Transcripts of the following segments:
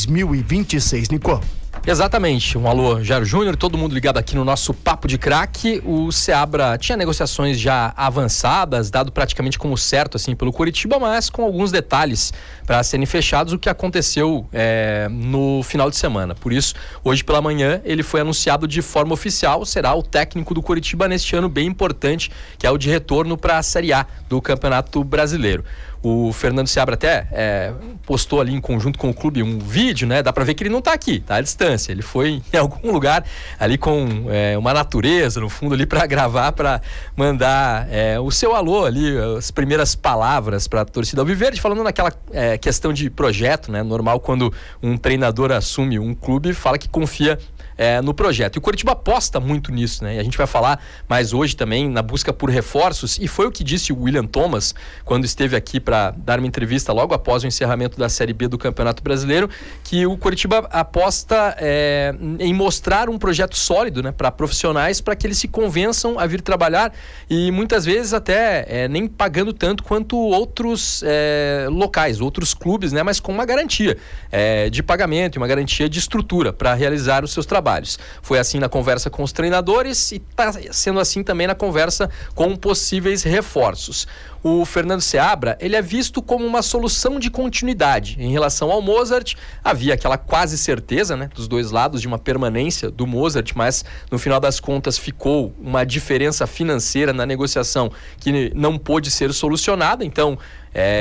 2026, Nico. Exatamente. Um alô, Jairo Júnior, todo mundo ligado aqui no nosso Papo de Craque. O Seabra tinha negociações já avançadas, dado praticamente como certo assim pelo Coritiba, mas com alguns detalhes para serem fechados, o que aconteceu no final de semana. Por isso, hoje pela manhã, ele foi anunciado de forma oficial, será o técnico do Coritiba neste ano bem importante, que é o de retorno para a Série A do Campeonato Brasileiro. O Fernando Seabra até postou ali em conjunto com o clube um vídeo, né? Dá pra ver que ele não tá aqui, tá à distância. Ele foi em algum lugar ali com uma natureza no fundo ali pra gravar, pra mandar o seu alô ali, as primeiras palavras pra torcida alviverde, falando naquela questão de projeto, né? Normal quando um treinador assume um clube, fala que confia no projeto. E o Coritiba aposta muito nisso, né? E a gente vai falar mais hoje também na busca por reforços, e foi o que disse o William Thomas quando esteve aqui para dar uma entrevista logo após o encerramento da Série B do Campeonato Brasileiro, que o Coritiba aposta em mostrar um projeto sólido, né, para profissionais, para que eles se convençam a vir trabalhar, e muitas vezes até nem pagando tanto quanto outros locais, outros clubes, né, mas com uma garantia de pagamento e uma garantia de estrutura para realizar os seus trabalhos. Foi assim na conversa com os treinadores e está sendo assim também na conversa com possíveis reforços. O Fernando Seabra, ele é visto como uma solução de continuidade. Em relação ao Mozart, havia aquela quase certeza, né, dos dois lados de uma permanência do Mozart, mas no final das contas ficou uma diferença financeira na negociação que não pôde ser solucionada. Então,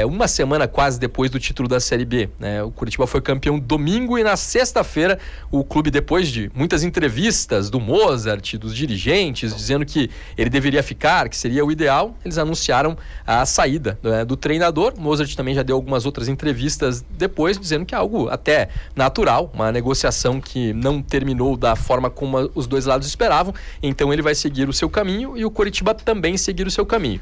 uma semana quase depois do título da Série B, né, o Coritiba foi campeão domingo, e na sexta-feira o clube, depois de muitas entrevistas do Mozart, dos dirigentes, dizendo que ele deveria ficar, que seria o ideal, eles anunciaram a saída do treinador. O Mozart também já deu algumas outras entrevistas depois, dizendo que é algo até natural, uma negociação que não terminou da forma como os dois lados esperavam, então ele vai seguir o seu caminho e o Coritiba também seguir o seu caminho.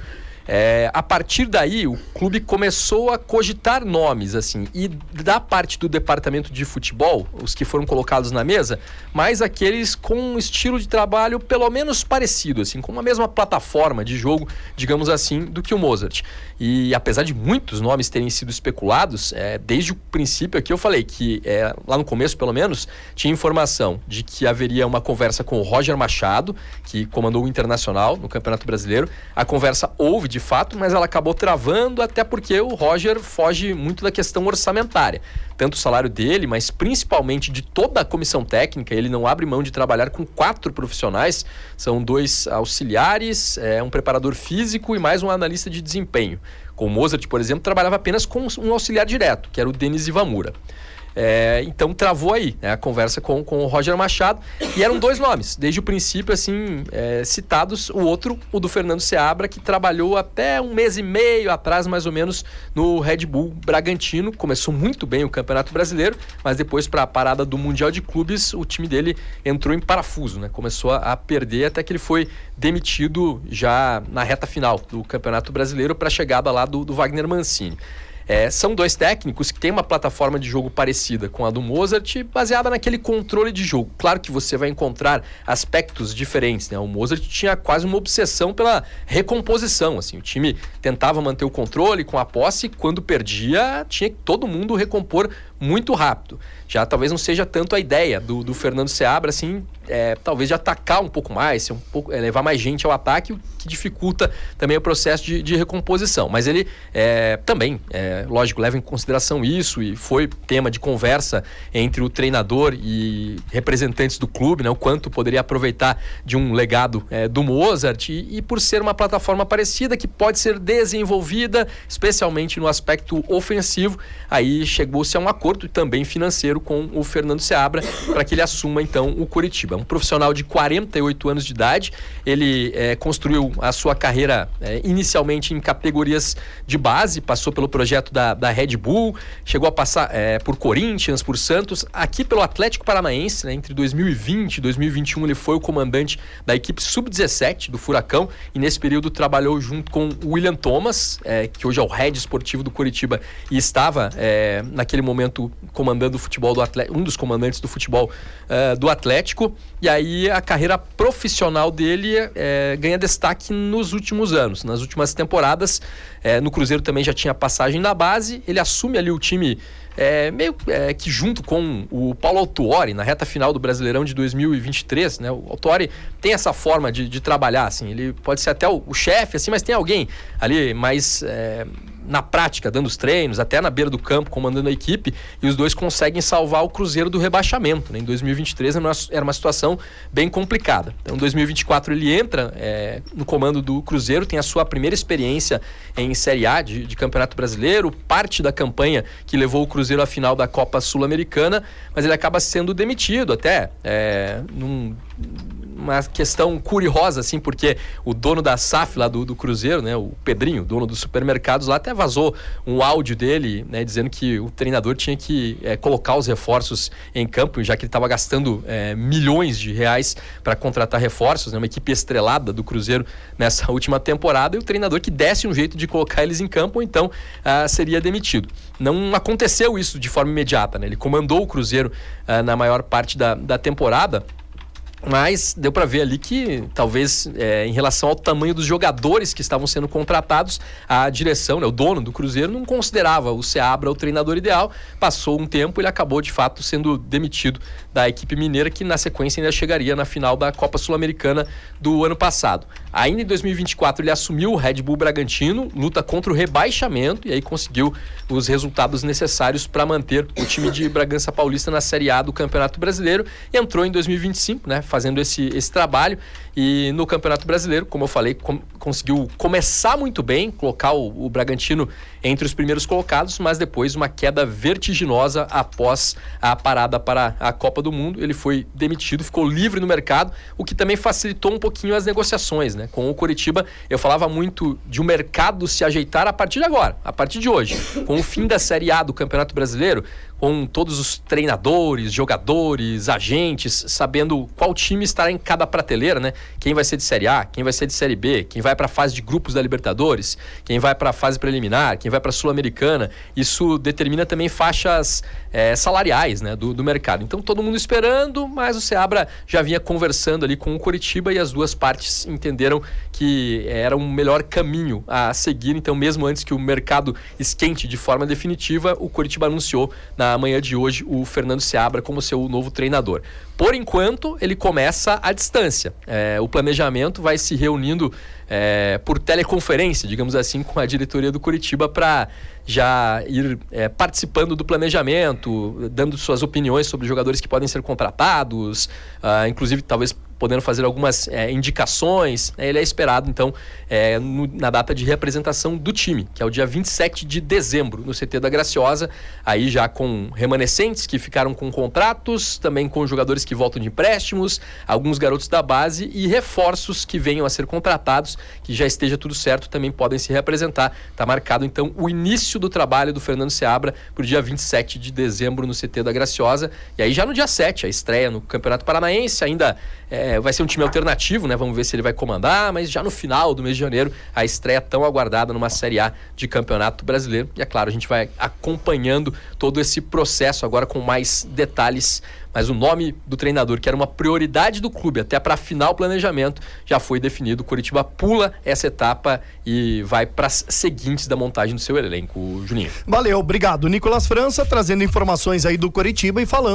A partir daí, o clube começou a cogitar nomes, assim, e da parte do departamento de futebol, os que foram colocados na mesa, mais aqueles com um estilo de trabalho pelo menos parecido, assim, com a mesma plataforma de jogo, digamos assim, do que o Mozart. E apesar de muitos nomes terem sido especulados, desde o princípio aqui eu falei que, lá no começo pelo menos, tinha informação de que haveria uma conversa com o Roger Machado, que comandou o Internacional no Campeonato Brasileiro. A conversa houve de fato, mas ela acabou travando, até porque o Roger foge muito da questão orçamentária. Tanto o salário dele, mas principalmente de toda a comissão técnica. Ele não abre mão de trabalhar com 4 profissionais, são 2 auxiliares, um preparador físico e mais um analista de desempenho. Com o Mozart, por exemplo, trabalhava apenas com um auxiliar direto, que era o Denis Ivamura. Então travou aí, né, a conversa com o Roger Machado, e eram 2 nomes, desde o princípio assim, citados. O outro, o do Fernando Seabra, que trabalhou até 1 mês e meio atrás, mais ou menos, no Red Bull Bragantino. Começou muito bem o Campeonato Brasileiro, mas depois, para a parada do Mundial de Clubes, o time dele entrou em parafuso, né? Começou a perder, até que ele foi demitido já na reta final do Campeonato Brasileiro para a chegada lá do Wagner Mancini. São 2 técnicos que têm uma plataforma de jogo parecida com a do Mozart, baseada naquele controle de jogo. Claro que você vai encontrar aspectos diferentes, né? O Mozart tinha quase uma obsessão pela recomposição, assim. O time tentava manter o controle com a posse, quando perdia, tinha que todo mundo recompor muito rápido. Já talvez não seja tanto a ideia do Fernando Seabra, assim, talvez de atacar um pouco mais, levar mais gente ao ataque, o que dificulta também o processo de recomposição. Mas ele também, lógico, leva em consideração isso, e foi tema de conversa entre o treinador e representantes do clube, né, o quanto poderia aproveitar de um legado do Mozart, e por ser uma plataforma parecida que pode ser desenvolvida, especialmente no aspecto ofensivo, aí chegou-se a um acordo também financeiro com o Fernando Seabra para que ele assuma então o Coritiba. Um profissional de 48 anos de idade, ele construiu a sua carreira inicialmente em categorias de base, passou pelo projeto da Red Bull, chegou a passar por Corinthians, por Santos, aqui pelo Atlético Paranaense, né, entre 2020 e 2021 ele foi o comandante da equipe Sub-17 do Furacão, e nesse período trabalhou junto com o William Thomas, que hoje é o head esportivo do Coritiba, e estava naquele momento momento comandando o futebol do Atlético, um dos comandantes do futebol do Atlético, e aí a carreira profissional dele ganha destaque nos últimos anos, nas últimas temporadas. No Cruzeiro também já tinha passagem na base, ele assume ali o time meio que junto com o Paulo Autuori na reta final do Brasileirão de 2023, né? O Autuori tem essa forma de trabalhar, assim, ele pode ser até o chefe, assim, mas tem alguém ali mais na prática, dando os treinos, até na beira do campo, comandando a equipe, e os dois conseguem salvar o Cruzeiro do rebaixamento, né? Em 2023 era uma situação bem complicada. Então, em 2024 ele entra no comando do Cruzeiro, tem a sua primeira experiência em Série A de Campeonato Brasileiro, parte da campanha que levou o Cruzeiro à final da Copa Sul-Americana, mas ele acaba sendo demitido até uma questão curiosa, assim, porque o dono da SAF lá do Cruzeiro, né, o Pedrinho, dono dos supermercados lá, até vazou um áudio dele, né, dizendo que o treinador tinha que colocar os reforços em campo, já que ele estava gastando milhões de reais para contratar reforços, né, uma equipe estrelada do Cruzeiro nessa última temporada, e o treinador que desse um jeito de colocar eles em campo, ou então seria demitido. Não aconteceu isso de forma imediata, né? Ele comandou o Cruzeiro na maior parte da temporada, mas deu para ver ali que talvez em relação ao tamanho dos jogadores que estavam sendo contratados, a direção, né, o dono do Cruzeiro, não considerava o Seabra o treinador ideal. Passou um tempo, ele acabou de fato sendo demitido da equipe mineira, que na sequência ainda chegaria na final da Copa Sul-Americana do ano passado. Ainda em 2024 ele assumiu o Red Bull Bragantino, luta contra o rebaixamento, e aí conseguiu os resultados necessários para manter o time de Bragança Paulista na Série A do Campeonato Brasileiro, e entrou em 2025, né, fazendo esse trabalho, e no Campeonato Brasileiro, como eu falei, conseguiu começar muito bem, colocar o Bragantino entre os primeiros colocados, mas depois uma queda vertiginosa após a parada para a Copa do Mundo. Ele foi demitido, ficou livre no mercado, o que também facilitou um pouquinho as negociações, né? Com o Coritiba, eu falava muito de o mercado se ajeitar a partir de agora, a partir de hoje, com o fim da Série A do Campeonato Brasileiro, com todos os treinadores, jogadores, agentes, sabendo qual time estará em cada prateleira, né? Quem vai ser de Série A, quem vai ser de Série B, quem vai para a fase de grupos da Libertadores, quem vai para a fase preliminar, quem vai para a Sul-Americana. Isso determina também faixas salariais, né, do mercado. Então todo mundo esperando, mas o Seabra já vinha conversando ali com o Coritiba, e as duas partes entenderam que era um melhor caminho a seguir. Então, mesmo antes que o mercado esquente de forma definitiva, o Coritiba anunciou na manhã de hoje o Fernando Seabra como seu novo treinador. Por enquanto, ele começa à distância. O planejamento vai se reunindo por teleconferência, digamos assim, com a diretoria do Coritiba, para já ir participando do planejamento, dando suas opiniões sobre jogadores que podem ser contratados, inclusive talvez podendo fazer algumas indicações. Ele é esperado, então, na data de reapresentação do time, que é o dia 27 de dezembro, no CT da Graciosa, aí já com remanescentes que ficaram com contratos, também com jogadores que voltam de empréstimos, alguns garotos da base e reforços que venham a ser contratados, que já esteja tudo certo, também podem se reapresentar. Está marcado, então, o início do trabalho do Fernando Seabra para o dia 27 de dezembro no CT da Graciosa, e aí já no dia 7, a estreia no Campeonato Paranaense. Ainda vai ser um time alternativo, né? Vamos ver se ele vai comandar, mas já no final do mês de janeiro, a estreia tão aguardada numa Série A de Campeonato Brasileiro. E é claro, a gente vai acompanhando todo esse processo agora com mais detalhes, mas o nome do treinador, que era uma prioridade do clube até para afinar o planejamento, já foi definido. O Coritiba pula essa etapa e vai para as seguintes da montagem do seu elenco, Juninho. Valeu, obrigado. Nicolas França trazendo informações aí do Coritiba e falando